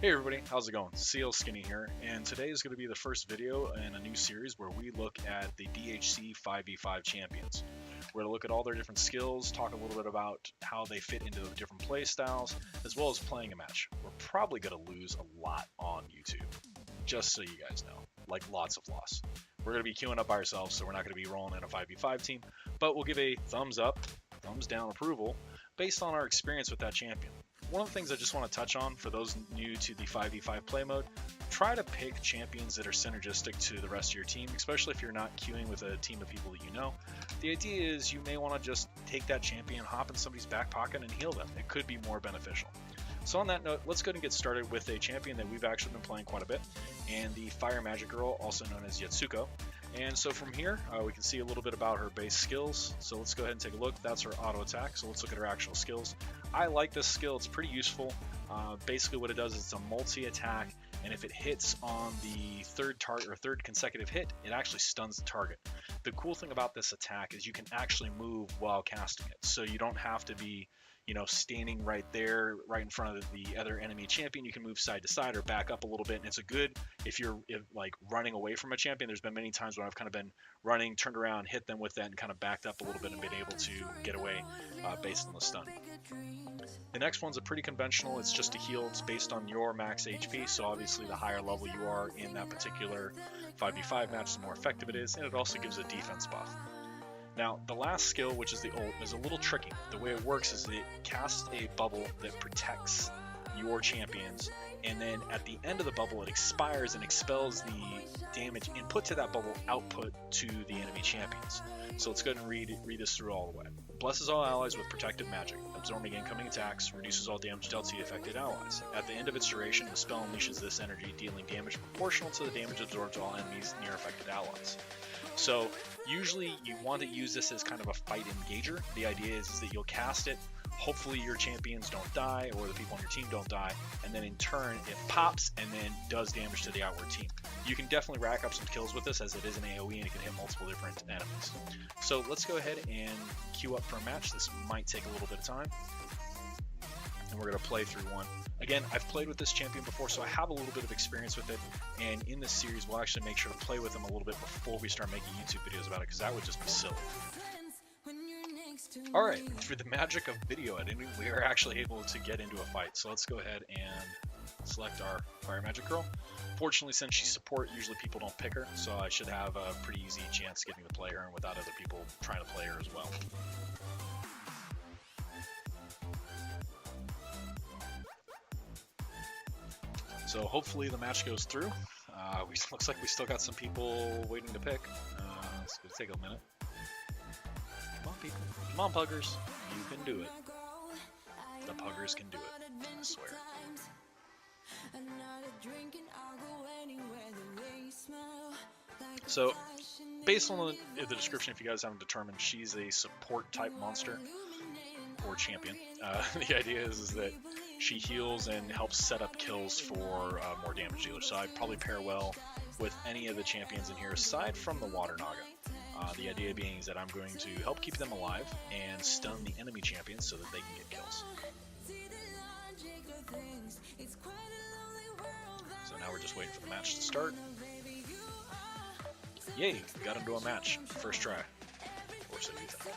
Hey everybody, how's it going? Clskinny here, and today is going to be the first video in a new series where we look at the DHC 5v5 champions. We're going to look at all their different skills, talk a little bit about how they fit into the different play styles, as well as playing a match. We're probably going to lose a lot on YouTube, just so you guys know, like lots of loss. We're going to be queuing up by ourselves, so we're not going to be rolling in a 5v5 team, but we'll give a thumbs up, thumbs down approval based on our experience with that champion. One of the things I just want to touch on for those new to the 5v5 play mode, try to pick champions that are synergistic to the rest of your team, especially if you're not queuing with a team of people that you know. The idea is you may want to just take that champion, hop in somebody's back pocket and heal them. It could be more beneficial. So on that note, let's go ahead and get started with a champion that we've actually been playing quite a bit, and the Fire Magic Girl, also known as Yetsuko. And so from here, we can see a little bit about her base skills. So let's go ahead and take a look. That's her auto attack. So let's look at her actual skills. I like this skill. It's pretty useful. Basically what it does is it's a multi-attack, and if it hits on the third consecutive hit, it actually stuns the target. The cool thing about this attack is you can actually move while casting it. So you don't have to be standing right there, right in front of the other enemy champion. You can move side to side or back up a little bit, and it's a good if like running away from a champion. There's been many times when I've kind of been running, turned around, hit them with that, and kind of backed up a little bit and been able to get away based on the stun. The next one's a pretty conventional. It's just a heal. It's based on your max HP, so obviously the higher level you are in that particular 5v5 match, the more effective it is, and it also gives a defense buff. Now, the last skill, which is the ult, is a little tricky. The way it works is it casts a bubble that protects your champions, and then at the end of the bubble, it expires and expels the damage input to that bubble output to the enemy champions. So let's go ahead and read this through all the way. Blesses all allies with protective magic, absorbing incoming attacks, reduces all damage dealt to the affected allies. At the end of its duration, the spell unleashes this energy, dealing damage proportional to the damage absorbed to all enemies near affected allies. So usually you want to use this as kind of a fight engager. The idea is that you'll cast it, hopefully your champions don't die or the people on your team don't die, and then in turn it pops and then does damage to the outward team. You can definitely rack up some kills with this as it is an AoE and it can hit multiple different enemies. So let's go ahead and queue up for a match. This might take a little bit of time, and we're going to play through one. Again, I've played with this champion before, so I have a little bit of experience with it, and in this series we'll actually make sure to play with him a little bit before we start making YouTube videos about it, because that would just be silly. Alright, through the magic of video editing, we are actually able to get into a fight, so let's go ahead and select our Fire Magic Girl. Fortunately, since she's support, usually people don't pick her, so I should have a pretty easy chance getting to play her and without other people trying to play her as well. So hopefully the match goes through. Looks like we still got some people waiting to pick. It's going to take a minute. Come on, people. Come on, puggers. You can do it. The puggers can do it. I swear. So, based on the description, if you guys haven't determined, she's a support type monster or champion. The idea is that she heals and helps set up kills for more damage dealers. So I'd probably pair well with any of the champions in here aside from the Water Naga. The idea being is that I'm going to help keep them alive and stun the enemy champions so that they can get kills. So now we're just waiting for the match to start. Yay, got into a match. First try. Or so you think.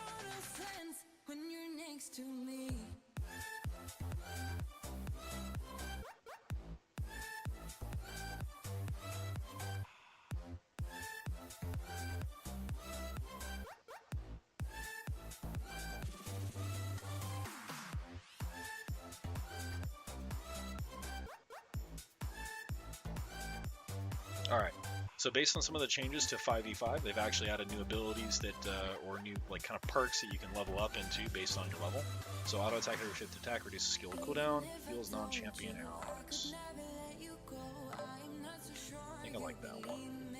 Alright, so based on some of the changes to 5v5, they've actually added new abilities that, or new kind of perks that you can level up into based on your level. So auto attack every 5th attack reduces skill cooldown, heals non-champion allies. I think I like that one.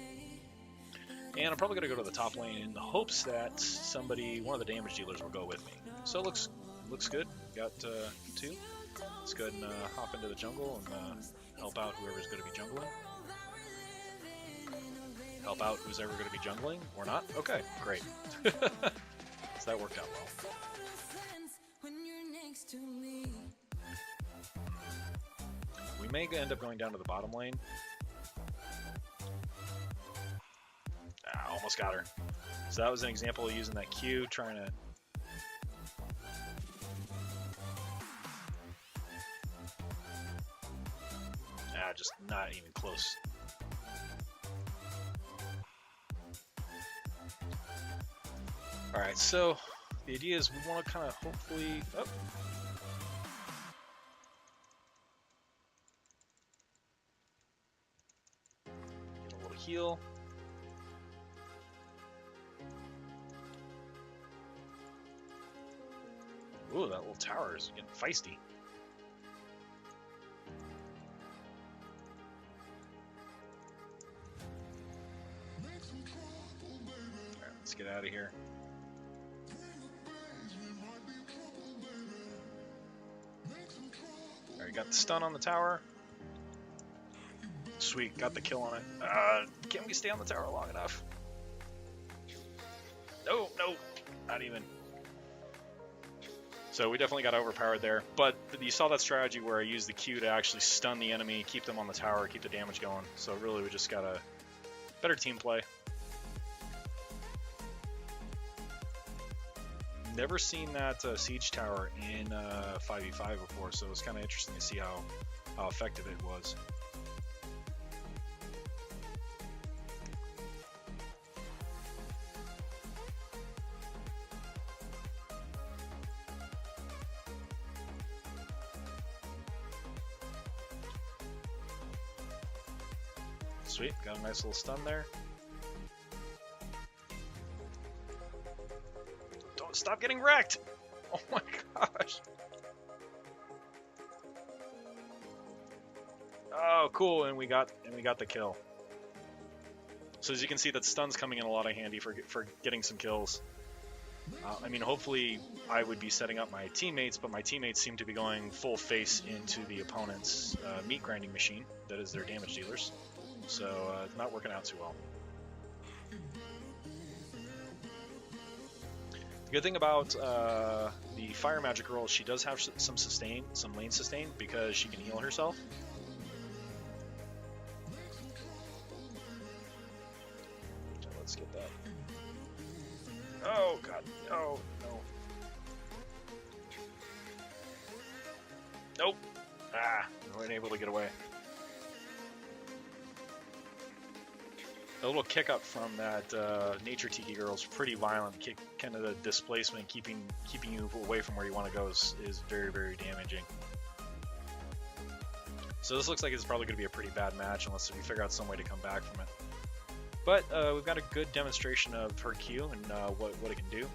And I'm probably going to go to the top lane in the hopes that one of the damage dealers will go with me. So it looks good. Got 2. Let's go ahead and hop into the jungle and help out whoever's going to be jungling. Help out who's ever going to be jungling or not? Okay, great. So that worked out well. We may end up going down to the bottom lane. Ah, almost got her. So that was an example of using that Q, trying to... Ah, just not even close. Alright, so the idea is we want to kind of hopefully... Oh. Get a little heal. Ooh, that little tower is getting feisty. Alright, let's get out of here. Alright, got the stun on the tower. Sweet, got the kill on it. Can we stay on the tower long enough? No, no, not even. So we definitely got overpowered there, but you saw that strategy where I used the Q to actually stun the enemy, keep them on the tower, keep the damage going. So really we just got a better team play. Never seen that siege tower in 5v5 before, so it was kind of interesting to see how effective it was. Sweet, got a nice little stun there. Don't stop getting wrecked! Oh my gosh! Oh, cool, and we got the kill. So as you can see, that stun's coming in a lot of handy for getting some kills. I mean, hopefully I would be setting up my teammates, but my teammates seem to be going full face into the opponent's meat grinding machine. That is their damage dealers. So it's not working out too well. The good thing about the fire magic girl is she does have some sustain, some lane sustain, because she can heal herself. So let's get that. Oh god, no, no. Nope. Ah, we weren't able to get away. A little kick up from that Nature Tiki girl is pretty violent. Kind of the displacement, keeping you away from where you want to go is very, very damaging. So this looks like it's probably going to be a pretty bad match unless we figure out some way to come back from it. But we've got a good demonstration of her Q and what it can do.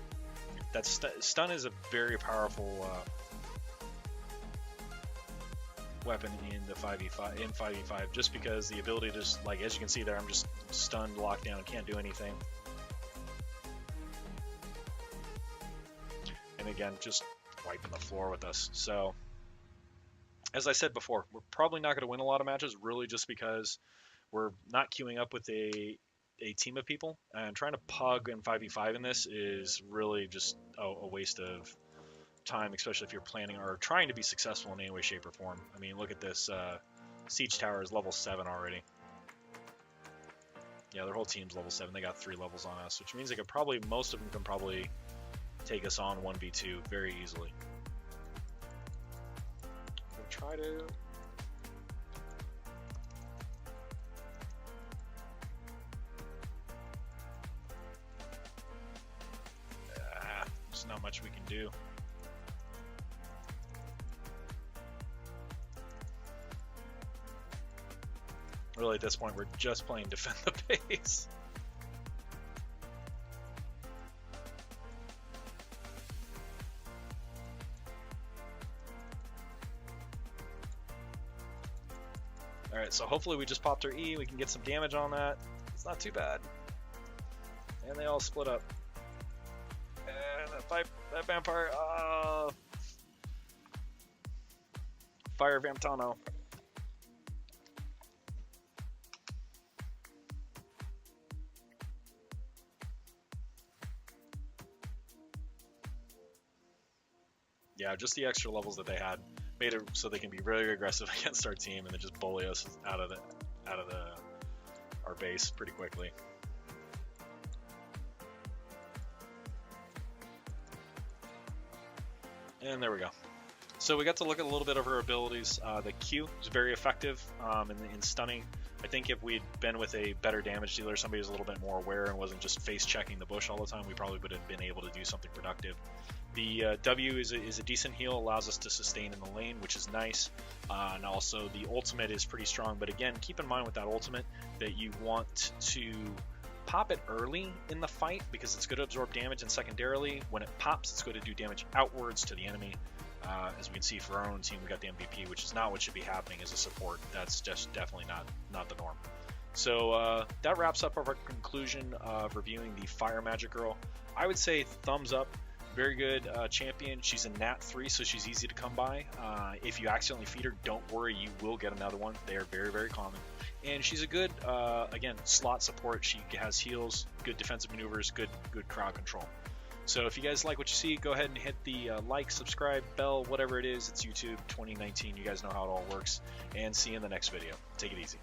That stun is a very powerful weapon in the 5v5 just because the ability to just, like, as you can see there, I'm just stunned, locked down, can't do anything. And again, just wiping the floor with us. So as I said before, we're probably not going to win a lot of matches, really just because we're not queuing up with a team of people, and trying to pug in 5v5 in this is really just a waste of time, especially if you're planning or trying to be successful in any way, shape, or form. I mean, look at this. Siege Tower is level 7 already. Yeah, their whole team's level 7. They got 3 levels on us, which means they could probably, most of them can probably take us on 1v2 very easily. I'm gonna try to... there's not much we can do. Really, at this point, we're just playing defend the base. Alright, so hopefully we just popped our E, we can get some damage on that. It's not too bad. And they all split up. And that vampire, Fire Vamptano. Yeah, just the extra levels that they had. made it so they can be really aggressive against our team and then just bully us out of our base pretty quickly. And there we go. So we got to look at a little bit of her abilities. The Q is very effective in stunning. I think if we'd been with a better damage dealer, somebody was a little bit more aware and wasn't just face checking the bush all the time, we probably would have been able to do something productive. The W is a decent heal, allows us to sustain in the lane, which is nice. And also the ultimate is pretty strong, but again, keep in mind with that ultimate that you want to pop it early in the fight because it's going to absorb damage, and secondarily, when it pops, it's going to do damage outwards to the enemy. As we can see for our own team, we got the MVP, which is not what should be happening as a support. That's just definitely not the norm. So that wraps up our conclusion of reviewing the Fire Magic Girl. I would say thumbs up. Very good champion. She's a Nat 3, so she's easy to come by. If you accidentally feed her, don't worry, you will get another one. They are very, very common. And she's a good, again, slot support. She has heals, good defensive maneuvers, good crowd control. So if you guys like what you see, go ahead and hit the like, subscribe, bell, whatever it is. It's YouTube 2019. You guys know how it all works. And see you in the next video. Take it easy.